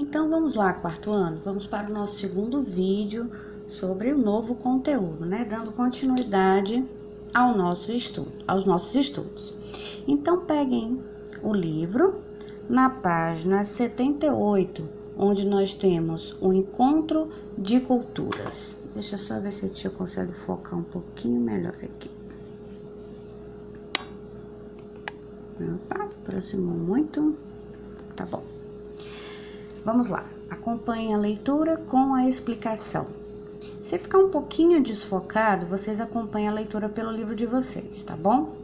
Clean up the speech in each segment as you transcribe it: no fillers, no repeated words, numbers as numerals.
Então vamos lá, quarto ano, vamos para o nosso segundo vídeo sobre o novo conteúdo, né? Dando continuidade ao nosso estudo, aos nossos estudos. Então peguem o livro na página 78, onde nós temos o encontro de culturas. Deixa eu só ver se a tia consegue focar um pouquinho melhor aqui. Opa, aproximou muito. Tá bom. Vamos lá. Acompanhe a leitura com a explicação. Se ficar um pouquinho desfocado, vocês acompanhem a leitura pelo livro de vocês, tá bom?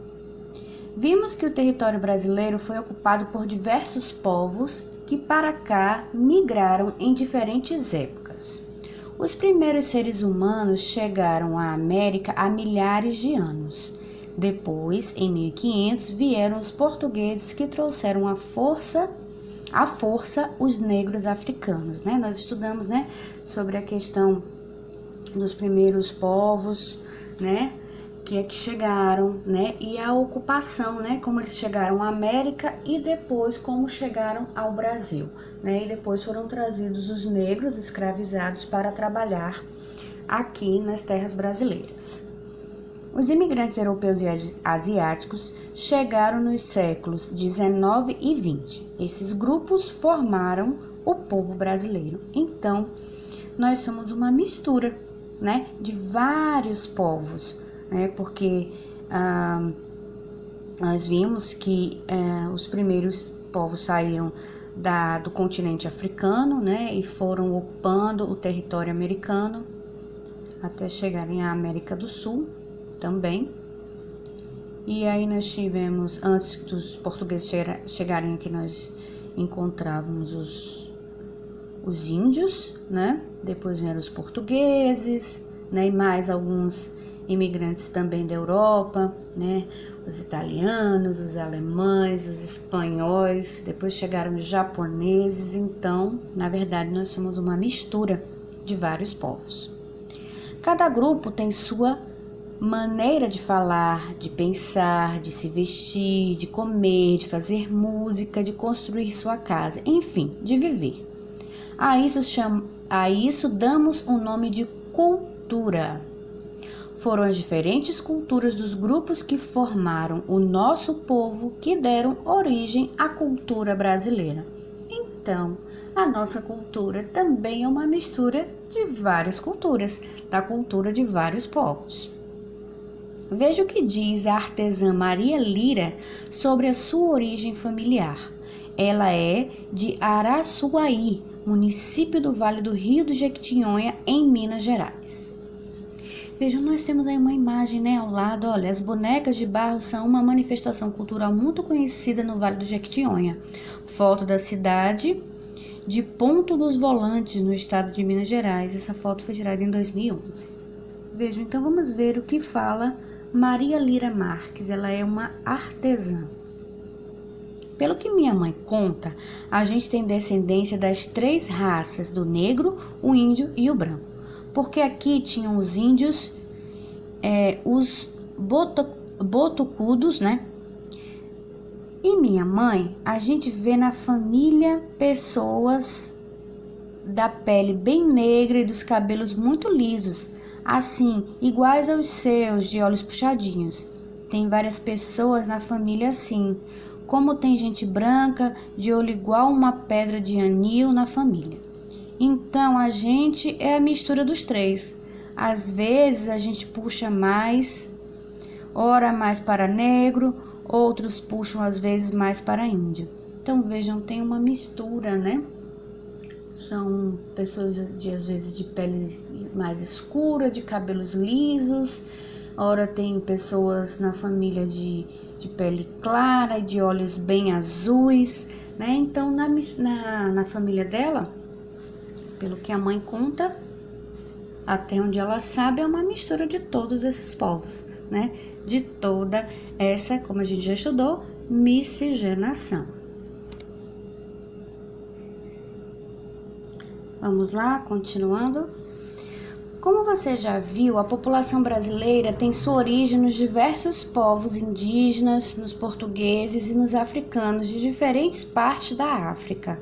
Vimos que o território brasileiro foi ocupado por diversos povos que para cá migraram em diferentes épocas. Os primeiros seres humanos chegaram à América há milhares de anos. Depois, em 1500, vieram os portugueses que trouxeram à força os negros africanos, né? Nós estudamos, né, sobre a questão dos primeiros povos, né, que chegaram, né, e a ocupação, né, como eles chegaram à América e depois como chegaram ao Brasil, né, e depois foram trazidos os negros escravizados para trabalhar aqui nas terras brasileiras. Os imigrantes europeus e asiáticos chegaram nos séculos 19 e 20. Esses grupos formaram o povo brasileiro. Então, nós somos uma mistura, né, de vários povos, né, porque nós vimos que os primeiros povos saíram do continente africano, né, e foram ocupando o território americano até chegarem à América do Sul também. E aí nós tivemos, antes dos portugueses chegarem aqui, nós encontrávamos os índios, né? Depois vieram os portugueses, né? E mais alguns imigrantes também da Europa, né? Os italianos, os alemães, os espanhóis, depois chegaram os japoneses. Então, na verdade, nós somos uma mistura de vários povos. Cada grupo tem sua maneira de falar, de pensar, de se vestir, de comer, de fazer música, de construir sua casa, enfim, de viver. A isso damos o nome de cultura. Foram as diferentes culturas dos grupos que formaram o nosso povo que deram origem à cultura brasileira. Então, a nossa cultura também é uma mistura de várias culturas, da cultura de vários povos. Veja o que diz a artesã Maria Lira sobre a sua origem familiar. Ela é de Araçuaí, município do Vale do Rio do Jequitinhonha, em Minas Gerais. Vejam, nós temos aí uma imagem, né, ao lado. Olha, as bonecas de barro são uma manifestação cultural muito conhecida no Vale do Jequitinhonha. Foto da cidade de Ponto dos Volantes, no estado de Minas Gerais. Essa foto foi tirada em 2011. Vejam, então vamos ver o que fala Maria Lira Marques. Ela é uma artesã. Pelo que minha mãe conta, a gente tem descendência das 3 raças, do negro, o índio e o branco. Porque aqui tinham os índios, os botocudos, né? E minha mãe, a gente vê na família pessoas da pele bem negra e dos cabelos muito lisos, assim, iguais aos seus, de olhos puxadinhos. Tem várias pessoas na família assim, como tem gente branca, de olho igual uma pedra de anil na família. Então, a gente é a mistura dos 3. Às vezes, a gente puxa mais, ora mais para negro, outros puxam às vezes mais para índio. Então, vejam, tem uma mistura, né? São pessoas às vezes de pele mais escura, de cabelos lisos. Ora tem pessoas na família de pele clara e de olhos bem azuis, né? Então na família dela, pelo que a mãe conta, até onde ela sabe, é uma mistura de todos esses povos, né? De toda essa, como a gente já estudou, miscigenação. Vamos lá, continuando. Como você já viu, a população brasileira tem sua origem nos diversos povos indígenas, nos portugueses e nos africanos de diferentes partes da África.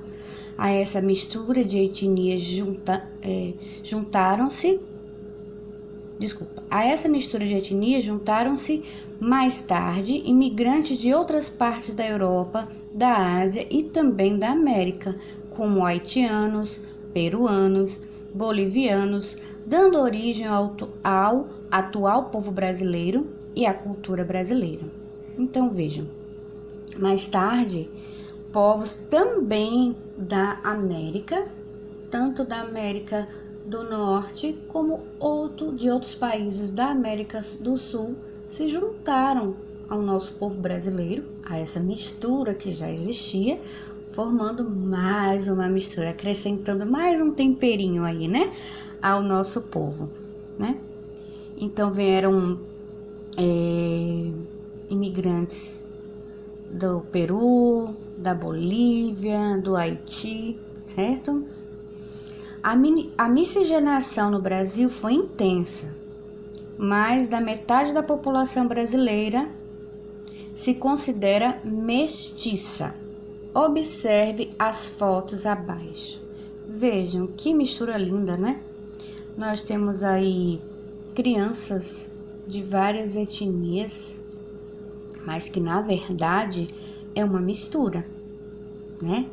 A essa mistura de etnias juntaram-se mais tarde imigrantes de outras partes da Europa, da Ásia e também da América, como haitianos, peruanos, bolivianos, dando origem ao atual povo brasileiro e à cultura brasileira. Então vejam, mais tarde, povos também da América, tanto da América do Norte como de outros países da América do Sul, se juntaram ao nosso povo brasileiro, a essa mistura que já existia, formando mais uma mistura, acrescentando mais um temperinho aí, né, ao nosso povo, né? Então vieram imigrantes do Peru, da Bolívia, do Haiti, certo? A miscigenação no Brasil foi intensa. Mais da metade da população brasileira se considera mestiça. Observe as fotos abaixo. Vejam que mistura linda, né? Nós temos aí crianças de várias etnias, mas que na verdade é uma mistura, né?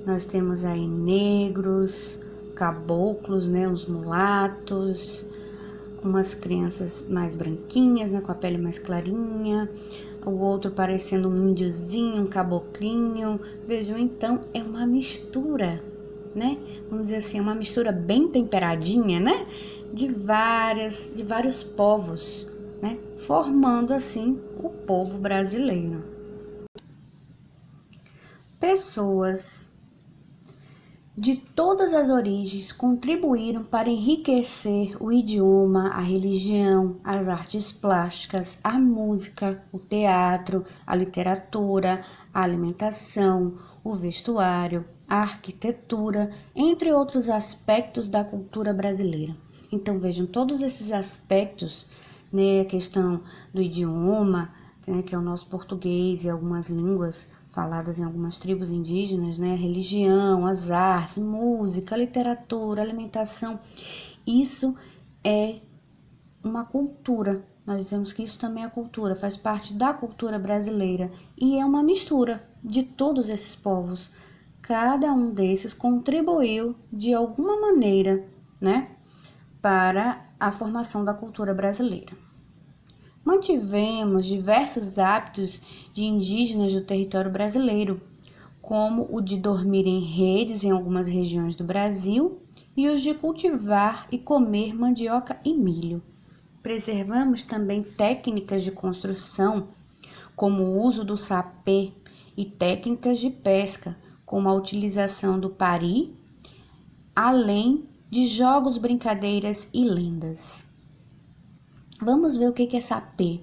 Nós temos aí negros, caboclos, né? Os mulatos, umas crianças mais branquinhas, né? Com a pele mais clarinha, o outro parecendo um índiozinho, um caboclinho. Vejam, então, é uma mistura, né? Vamos dizer assim, uma mistura bem temperadinha, né? De vários povos, né? Formando assim o povo brasileiro. Pessoas de todas as origens contribuíram para enriquecer o idioma, a religião, as artes plásticas, a música, o teatro, a literatura, a alimentação, o vestuário, a arquitetura, entre outros aspectos da cultura brasileira. Então vejam, todos esses aspectos, né, a questão do idioma, né, que é o nosso português e algumas línguas faladas em algumas tribos indígenas, né? Religião, as artes, música, literatura, alimentação. Isso é uma cultura. Nós dizemos que isso também é cultura, faz parte da cultura brasileira e é uma mistura de todos esses povos. Cada um desses contribuiu de alguma maneira, né, para a formação da cultura brasileira. Mantivemos diversos hábitos de indígenas do território brasileiro, como o de dormir em redes em algumas regiões do Brasil e os de cultivar e comer mandioca e milho. Preservamos também técnicas de construção, como o uso do sapê, e técnicas de pesca, como a utilização do pari, além de jogos, brincadeiras e lendas. Vamos ver o que é sapê.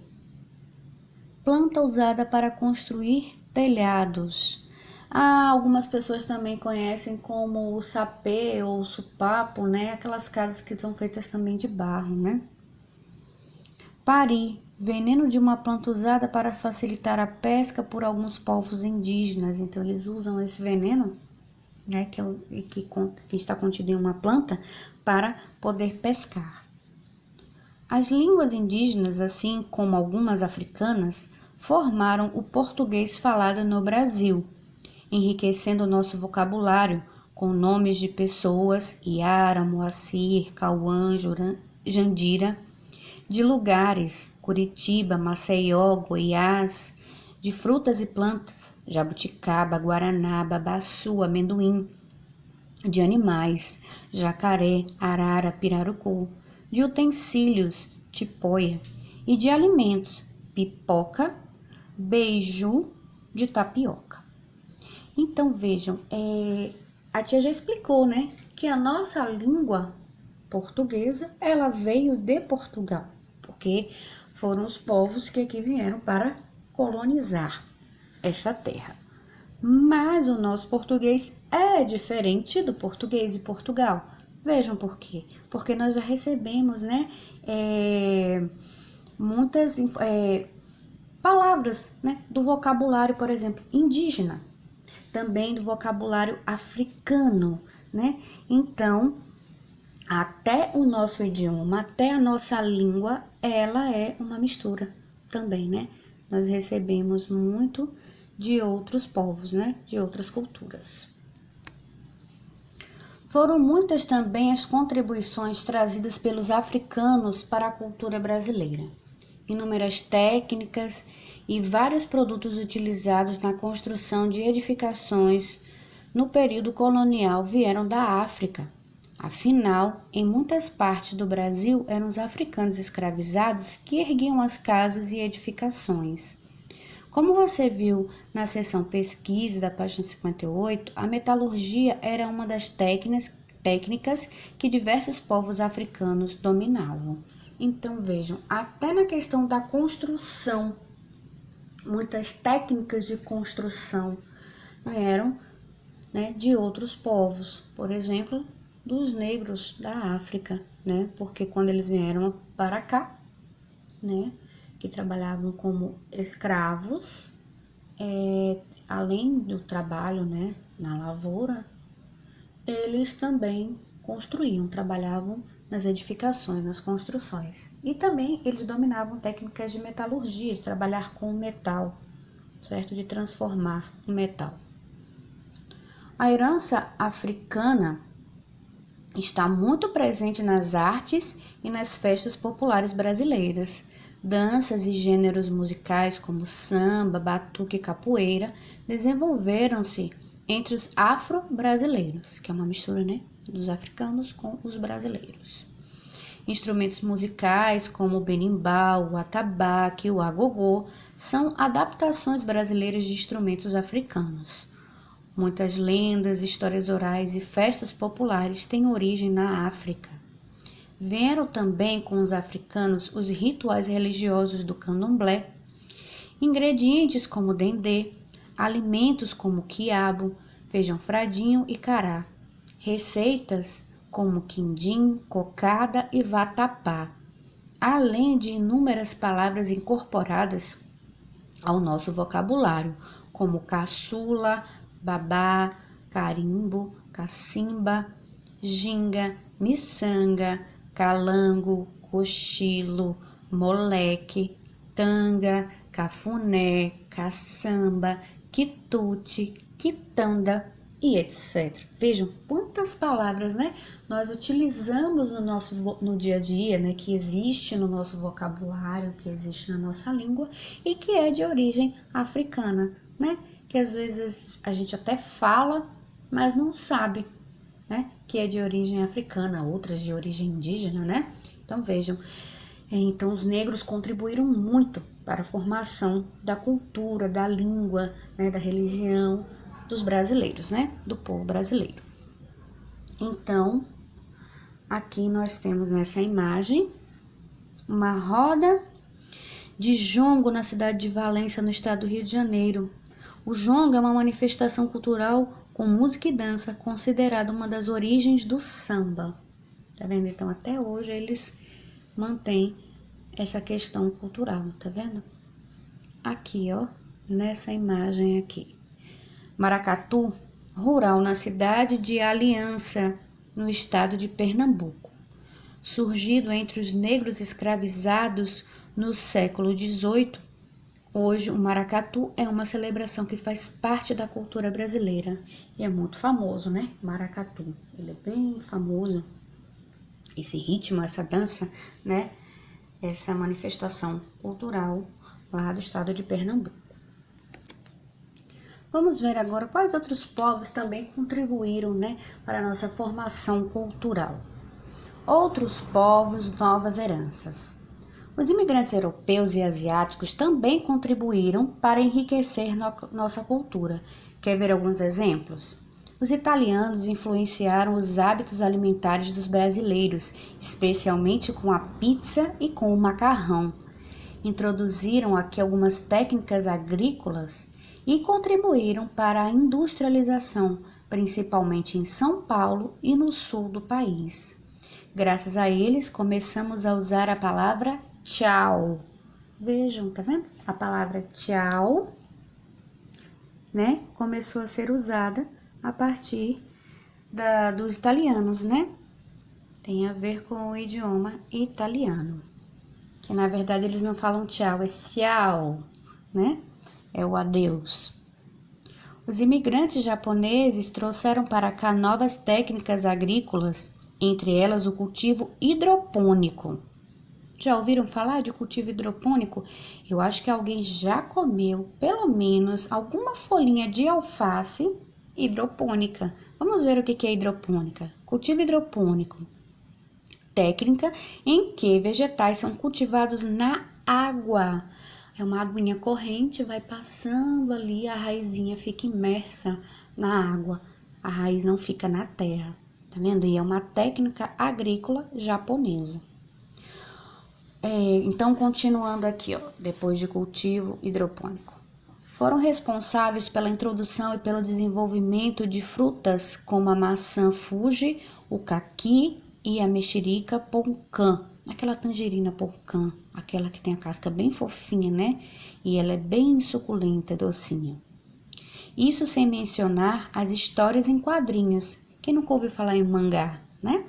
Planta usada para construir telhados. Algumas pessoas também conhecem como o sapê ou o supapo, né? Aquelas casas que são feitas também de barro, né? Pari, veneno de uma planta usada para facilitar a pesca por alguns povos indígenas. Então, eles usam esse veneno, né? Que está contido em uma planta para poder pescar. As línguas indígenas, assim como algumas africanas, formaram o português falado no Brasil, enriquecendo o nosso vocabulário com nomes de pessoas, Iara, Moacir, Cauã, Jandira, de lugares, Curitiba, Maceió, Goiás, de frutas e plantas, jabuticaba, guaraná, babaçu, amendoim, de animais, jacaré, arara, pirarucu, de utensílios, tipóia, e de alimentos, pipoca, beiju, de tapioca. Então vejam, a tia já explicou, né, que a nossa língua portuguesa, ela veio de Portugal, porque foram os povos que aqui vieram para colonizar esta terra. Mas o nosso português é diferente do português de Portugal. Vejam por quê. Porque nós já recebemos, né, muitas palavras, né, do vocabulário, por exemplo, indígena. também do vocabulário africano, né? Então, até o nosso idioma, até a nossa língua, ela é uma mistura também, né? Nós recebemos muito de outros povos, né? De outras culturas. Foram muitas também as contribuições trazidas pelos africanos para a cultura brasileira. Inúmeras técnicas e vários produtos utilizados na construção de edificações no período colonial vieram da África. Afinal, em muitas partes do Brasil eram os africanos escravizados que erguiam as casas e edificações. Como você viu na seção pesquisa da página 58, a metalurgia era uma das técnicas que diversos povos africanos dominavam. Então vejam, até na questão da construção, muitas técnicas de construção vieram, né, de outros povos, por exemplo, dos negros da África, né, porque quando eles vieram para cá, né, que trabalhavam como escravos, além do trabalho, né, na lavoura, eles também construíam, trabalhavam nas edificações, nas construções. E também eles dominavam técnicas de metalurgia, de trabalhar com o metal, certo? De transformar o metal. A herança africana está muito presente nas artes e nas festas populares brasileiras. Danças e gêneros musicais como samba, batuque e capoeira desenvolveram-se entre os afro-brasileiros, que é uma mistura, né, dos africanos com os brasileiros. Instrumentos musicais como o berimbau, o atabaque e o agogô são adaptações brasileiras de instrumentos africanos. Muitas lendas, histórias orais e festas populares têm origem na África. Vieram também com os africanos os rituais religiosos do candomblé, ingredientes como dendê, alimentos como quiabo, feijão fradinho e cará, receitas como quindim, cocada e vatapá, além de inúmeras palavras incorporadas ao nosso vocabulário, como caçula, babá, carimbo, cacimba, ginga, miçanga, calango, cochilo, moleque, tanga, cafuné, caçamba, quitute, quitanda e etc. Vejam quantas palavras, né, nós utilizamos no dia a dia, né, que existe no nosso vocabulário, que existe na nossa língua e que é de origem africana, né, que às vezes a gente até fala, mas não sabe, né, que é de origem africana, outras de origem indígena, né? Então vejam, então os negros contribuíram muito para a formação da cultura, da língua, né, da religião dos brasileiros, né, do povo brasileiro. Então, aqui nós temos nessa imagem uma roda de jongo na cidade de Valença, no estado do Rio de Janeiro. O jongo é uma manifestação cultural com música e dança, considerada uma das origens do samba. Tá vendo? Então, até hoje eles mantêm essa questão cultural, tá vendo? Aqui, ó, nessa imagem aqui. Maracatu, rural na cidade de Aliança, no estado de Pernambuco. Surgido entre os negros escravizados no século XVIII, hoje o maracatu é uma celebração que faz parte da cultura brasileira e é muito famoso, né? Maracatu, ele é bem famoso. Esse ritmo, essa dança, né? Essa manifestação cultural lá do estado de Pernambuco. Vamos ver agora quais outros povos também contribuíram, né, para a nossa formação cultural. Outros povos, novas heranças. Os imigrantes europeus e asiáticos também contribuíram para enriquecer nossa cultura. Quer ver alguns exemplos? Os italianos influenciaram os hábitos alimentares dos brasileiros, especialmente com a pizza e com o macarrão. Introduziram aqui algumas técnicas agrícolas e contribuíram para a industrialização, principalmente em São Paulo e no sul do país. Graças a eles, começamos a usar a palavra tchau. Vejam, tá vendo? A palavra tchau né, começou a ser usada a partir dos italianos, né? Tem a ver com o idioma italiano. Que na verdade eles não falam tchau, é ciao, né? É o adeus. Os imigrantes japoneses trouxeram para cá novas técnicas agrícolas, entre elas o cultivo hidropônico. Já ouviram falar de cultivo hidropônico? Eu acho que alguém já comeu, pelo menos, alguma folhinha de alface hidropônica. Vamos ver o que é hidropônica. Cultivo hidropônico. Técnica em que vegetais são cultivados na água. É uma aguinha corrente, vai passando ali, a raizinha fica imersa na água. A raiz não fica na terra, tá vendo? E é uma técnica agrícola japonesa. Então, continuando aqui, ó, depois de cultivo hidropônico. Foram responsáveis pela introdução e pelo desenvolvimento de frutas como a maçã Fuji, o caqui e a mexerica poncã, aquela tangerina poncã, aquela que tem a casca bem fofinha, né? E ela é bem suculenta, docinha. Isso sem mencionar as histórias em quadrinhos. Quem nunca ouviu falar em mangá, né?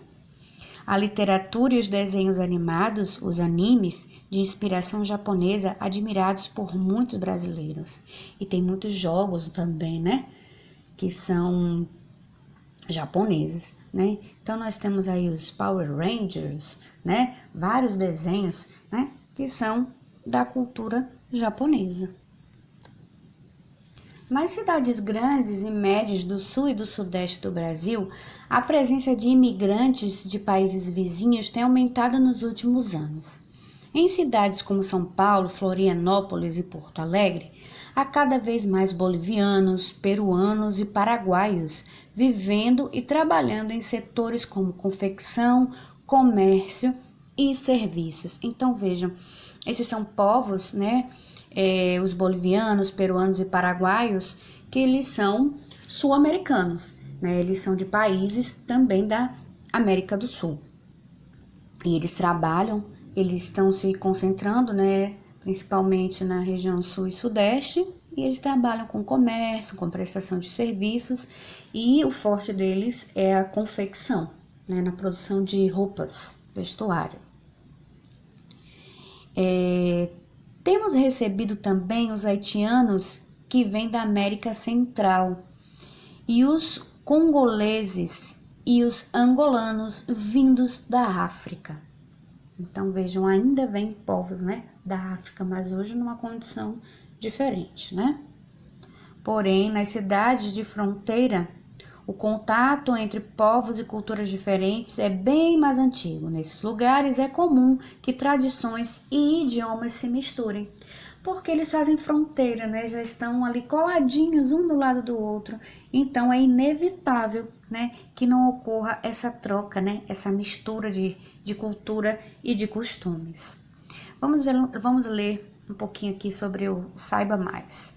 A literatura e os desenhos animados, os animes, de inspiração japonesa, admirados por muitos brasileiros. E tem muitos jogos também, né? Que são japoneses, né? Então, nós temos aí os Power Rangers, né? Vários desenhos, né? Que são da cultura japonesa. Nas cidades grandes e médias do sul e do sudeste do Brasil, a presença de imigrantes de países vizinhos tem aumentado nos últimos anos. Em cidades como São Paulo, Florianópolis e Porto Alegre, há cada vez mais bolivianos, peruanos e paraguaios vivendo e trabalhando em setores como confecção, comércio e serviços. Então vejam, esses são povos, né? Os bolivianos, peruanos e paraguaios, que eles são sul-americanos, né? Eles são de países também da América do Sul. E eles trabalham, eles estão se concentrando, né? Principalmente na região sul e sudeste, e eles trabalham com comércio, com prestação de serviços, e o forte deles é a confecção, né? Na produção de roupas, vestuário. Temos recebido também os haitianos que vêm da América Central e os congoleses e os angolanos vindos da África. Então vejam, ainda vem povos, né, da África, mas hoje numa condição diferente, né? Porém, nas cidades de fronteira, o contato entre povos e culturas diferentes é bem mais antigo. Nesses lugares é comum que tradições e idiomas se misturem, porque eles fazem fronteira, né? Já estão ali coladinhos um do lado do outro. Então é inevitável, né, que não ocorra essa troca, né? Essa mistura de cultura e de costumes. Vamos ler um pouquinho aqui sobre o Saiba Mais.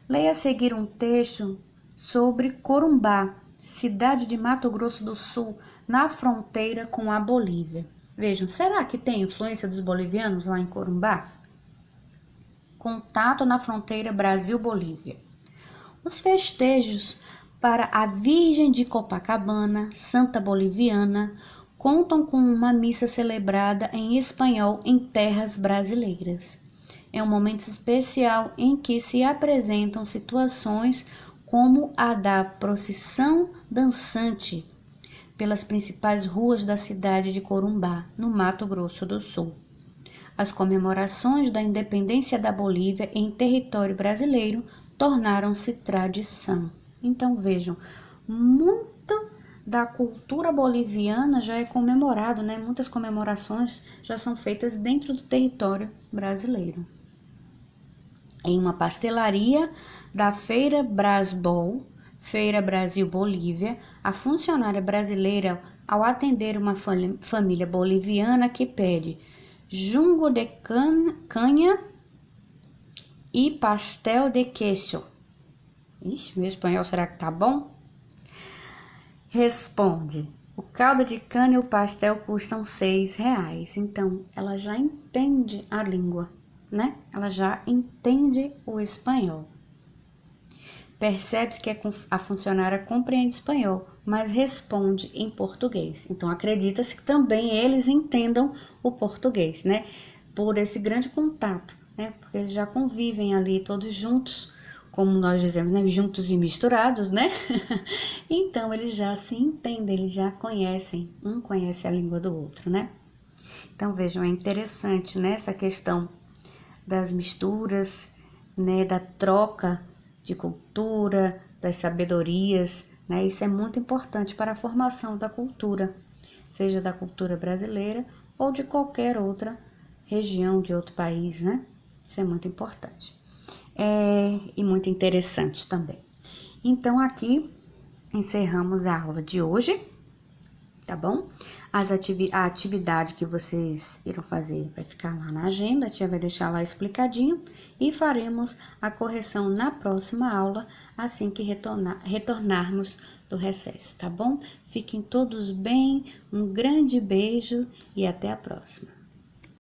Leia a seguir um texto sobre Corumbá, cidade de Mato Grosso do Sul, na fronteira com a Bolívia. Vejam, será que tem influência dos bolivianos lá em Corumbá? Contato na fronteira Brasil-Bolívia. Os festejos para a Virgem de Copacabana, Santa Boliviana, contam com uma missa celebrada em espanhol em terras brasileiras. É um momento especial em que se apresentam situações como a da procissão dançante pelas principais ruas da cidade de Corumbá, no Mato Grosso do Sul. As comemorações da independência da Bolívia em território brasileiro tornaram-se tradição. Então vejam, muito da cultura boliviana já é comemorado, né? Muitas comemorações já são feitas dentro do território brasileiro. Em uma pastelaria da Feira Brasbol, Feira Brasil-Bolívia, a funcionária brasileira, ao atender uma família boliviana que pede jungo de canha e pastel de queso. Ixi, meu espanhol será que tá bom? Responde: o caldo de cana e o pastel custam R$6. Então, ela já entende a língua, né? Ela já entende o espanhol. Percebe-se que a funcionária compreende espanhol, mas responde em português. Então, acredita-se que também eles entendam o português, né? Por esse grande contato, né? Porque eles já convivem ali todos juntos, como nós dizemos, né? Juntos e misturados, né? Então, eles já se entendem, eles já conhecem, um conhece a língua do outro, né? Então, vejam, é interessante, né? Essa questão das misturas, né? Da troca de cultura, das sabedorias, né? Isso é muito importante para a formação da cultura, seja da cultura brasileira ou de qualquer outra região de outro país, né? Isso é muito importante. E muito interessante também. Então, aqui encerramos a aula de hoje, tá bom? A atividade que vocês irão fazer vai ficar lá na agenda, a tia vai deixar lá explicadinho e faremos a correção na próxima aula, assim que retornarmos do recesso, tá bom? Fiquem todos bem, um grande beijo e até a próxima.